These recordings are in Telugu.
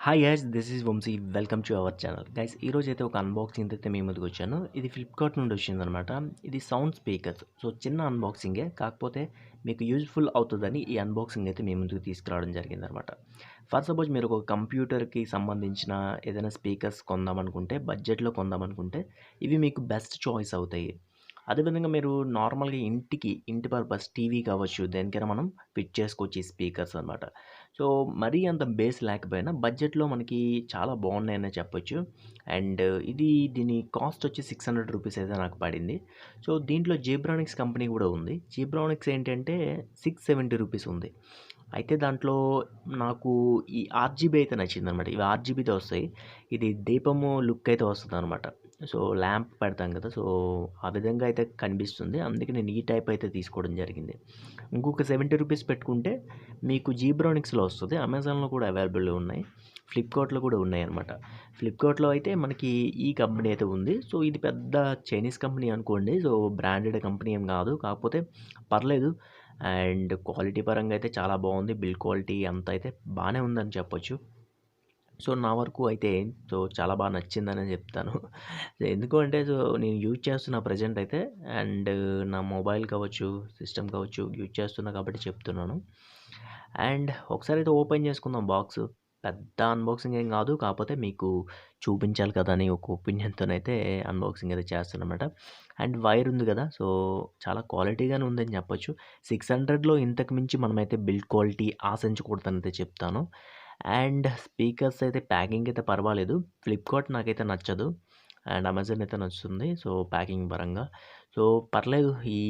Hi guys, this is Vamshi. Welcome to our channel. Guys, ఈరోజు అయితే ఒక అన్బాక్సింగ్ అయితే మీ ముందుకు వచ్చాను. ఇది ఫ్లిప్కార్ట్ నుండి వచ్చిందనమాట. ఇది సౌండ్ స్పీకర్స్. సో చిన్న అన్బాక్సింగే, కాకపోతే మీకు యూజ్ఫుల్ అవుతుందని ఈ అన్బాక్సింగ్ అయితే మీ ముందుకు తీసుకురావడం జరిగిందనమాట. ఫర్ సపోజ్ మీరు ఒక కంప్యూటర్కి సంబంధించిన ఏదైనా స్పీకర్స్ కొందామనుకుంటే, బడ్జెట్లో కొందామనుకుంటే ఇవి మీకు బెస్ట్ చాయిస్ అవుతాయి. అదేవిధంగా మీరు నార్మల్గా ఇంటి పర్పస్ టీవీ కావచ్చు, దేనికైనా మనం ఫిట్ చేసుకోవచ్చు ఈ స్పీకర్స్ అనమాట. సో మరీ అంత బేస్ లేకపోయినా బడ్జెట్లో మనకి చాలా బాగున్నాయనే చెప్పొచ్చు. అండ్ దీని కాస్ట్ వచ్చి ₹600 అయితే నాకు పడింది. సో దీంట్లో జీబ్రానిక్స్ కంపెనీ కూడా ఉంది. జీబ్రానిక్స్ ఏంటంటే ₹670 ఉంది. అయితే దాంట్లో నాకు ఈ ఆర్జీబీ అయితే నచ్చిందనమాట. ఇవి ఆర్జీబీతో వస్తాయి. ఇది దీపము లుక్ అయితే వస్తుందనమాట. సో ల్యాంప్ పెడతాం కదా, సో ఆ విధంగా అయితే కనిపిస్తుంది. అందుకే నేను ఈ టైప్ అయితే తీసుకోవడం జరిగింది. ఇంకొక ₹70 పెట్టుకుంటే మీకు జీబ్రానిక్స్లో వస్తుంది. అమెజాన్లో కూడా అవైలబుల్ ఉన్నాయి, ఫ్లిప్కార్ట్లో కూడా ఉన్నాయన్నమాట. ఫ్లిప్కార్ట్లో అయితే మనకి ఈ కంపెనీ అయితే ఉంది. సో ఇది పెద్ద చైనీస్ కంపెనీ అనుకోండి. సో బ్రాండెడ్ కంపెనీ ఏం కాదు, కాకపోతే పర్లేదు. అండ్ క్వాలిటీ పరంగా అయితే చాలా బాగుంది. బిల్డ్ క్వాలిటీ అంతా అయితే బాగానే ఉందని చెప్పొచ్చు. సో నా వరకు అయితే చాలా బాగా నచ్చిందనే చెప్తాను. ఎందుకు అంటే నేను యూజ్ చేస్తున్న ప్రెజెంట్ అయితే. అండ్ నా మొబైల్ కావచ్చు, సిస్టమ్ కావచ్చు యూజ్ చేస్తున్నా కాబట్టి చెప్తున్నాను. అండ్ ఒకసారి అయితే ఓపెన్ చేసుకుందాం బాక్స్. పెద్ద అన్బాక్సింగ్ ఏం కాదు, కాకపోతే మీకు చూపించాలి కదా అని ఒక ఒపీనియన్‌తోనైతే అన్బాక్సింగ్ అయితే చేస్తానన్నమాట. అండ్ వైర్ ఉంది కదా, సో చాలా క్వాలిటీగానే ఉందని చెప్పొచ్చు. 600లో ఇంతకు మించి మనమైతే బిల్డ్ క్వాలిటీ ఆశించకూడదనైతే చెప్తాను. అండ్ స్పీకర్స్ అయితే ప్యాకింగ్ అయితే పర్వాలేదు. ఫ్లిప్‌కార్ట్ నాకైతే నచ్చదు. అండ్ అమెజాన్ అయితే నచ్చుతుంది. సో ప్యాకింగ్ పరంగా. సో పర్లేదు. ఈ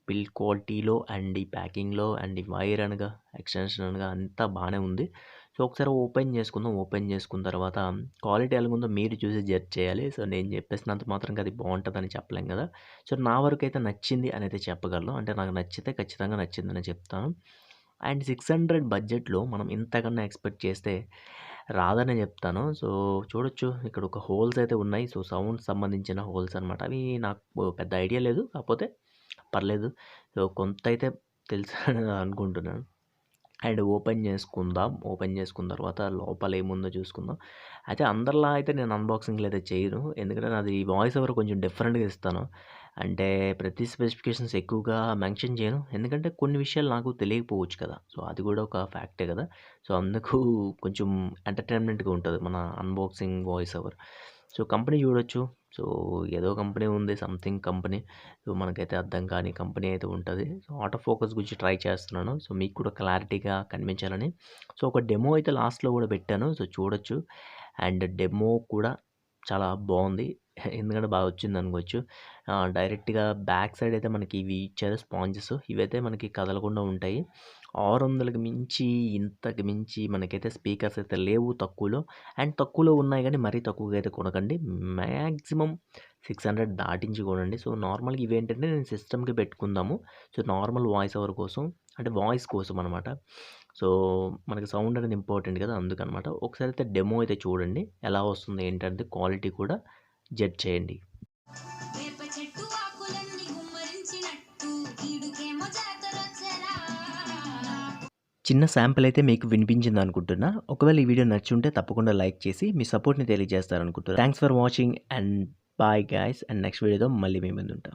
బిల్డ్ క్వాలిటీలో అండ్ ఈ ప్యాకింగ్‌లో అండ్ ఈ వైర్ అనగా, ఎక్స్‌టెన్షన్ అనగా అంతా బానే ఉంది. సో ఒకసారి ఓపెన్ చేసుకుందాం. ఓపెన్ చేసుకున్న తర్వాత క్వాలిటీ ఎలాగుందో మీరు చూసి జడ్జ్ చేయాలి. సో నేను చెప్పేసినంత మాత్రంగా అది బావుంటదని చెప్పలేం కదా! సో నా వరకైతే నచ్చింది అనైతే చెప్పగలను. అంటే నాకు నచ్చితే ఖచ్చితంగా నచ్చిందనే చెప్తాను. అండ్ 600 బడ్జెట్‌లో మనం ఇంతకన్నా ఎక్స్‌పెక్ట్ చేస్తే రాదనే చెప్తాను. సో చూడొచ్చు, ఇక్కడ ఒక హోల్స్ అయితే ఉన్నాయి. సో సౌండ్స్ సంబంధించిన హోల్స్ అనమాట. అవి నాకు పెద్ద ఐడియా లేదు, కాకపోతే పర్లేదు. సో కొంతైతే తెలుసని అనుకుంటున్నాను. అండ్ ఓపెన్ చేసుకుందాం. ఓపెన్ చేసుకున్న తర్వాత లోపల ఏముందో చూసుకుందాం. అయితే అందరిలా అయితే నేను అన్బాక్సింగ్‌లు అయితే చేయను. ఎందుకంటే నాది వాయిస్ ఓవర్ కొంచెం డిఫరెంట్‌గా ఇస్తాను. అంటే ప్రతి స్పెసిఫికేషన్స్ ఎక్కువగా మెన్షన్ చేయను. ఎందుకంటే కొన్ని విషయాలు నాకు తెలియకపోవచ్చు కదా! సో అది కూడా ఒక ఫ్యాక్టే కదా! సో అందుకు కొంచెం ఎంటర్‌టైన్‌మెంట్‌గా ఉంటది మన unboxing voice over. So company చూడొచ్చు. సో ఏదో కంపెనీ ఉంది, సంథింగ్ కంపెనీ. సో మనకైతే అర్థం కాని కంపెనీ అయితే ఉంటది. సో ఆటో ఫోకస్ గురించి ట్రై చేస్తున్నాను. సో మీకు కూడా క్లారిటీగా కనిపించాలని. సో ఒక డెమో అయితే లాస్ట్‌లో కూడా పెట్టాను. సో చూడొచ్చు. అండ్ డెమో కూడా చాలా బావుంది. ఎందుకంటే బాగా వచ్చిందనుకోవచ్చు. డైరెక్ట్‌గా బ్యాక్ సైడ్ అయితే మనకి ఇవి ఇచ్చారు స్పాంజెస్. ఇవైతే మనకి కదలకుండా ఉంటాయి. 600కి మించి, ఇంతకు మించి మనకైతే స్పీకర్స్ అయితే లేవు తక్కువలో. అండ్ తక్కువలో ఉన్నాయి గానీ మరీ తక్కువగా అయితే కొనకండి. మాక్సిమం 600 దాటించి కొనండి. సో నార్మల్‌గా ఇవేంటంటే నేను సిస్టమ్‌కి పెట్టుకుందాము. సో నార్మల్ వాయిస్ ఓవర్ కోసం, అంటే వాయిస్ కోసం అనమాట. సో మనకి సౌండ్ అనేది ఇంపార్టెంట్ కదా! అందుకనమాట. ఒకసారి అయితే డెమో అయితే చూడండి. ఎలా వస్తుంది ఏంటంటే క్వాలిటీ కూడా జడ్జ్ చేయండి. వేప చెట్టు ఆకులన్నీ గుమ్మరించినట్టు ఈడుకేమో జాతరొచ్చెరా. చిన్న శాంపిల్ అయితే మీకు వినిపించిందనుకుంటున్నా. ఒకవేళ ఈ వీడియో నచ్చుంటే తప్పకుండా లైక్ చేసి మీ సపోర్ట్‌ని తెలియజేస్తారనుకుంటున్నా. Thanks for watching and bye guys. And next వీడియోతో మళ్ళీ మీ ముందుంటా.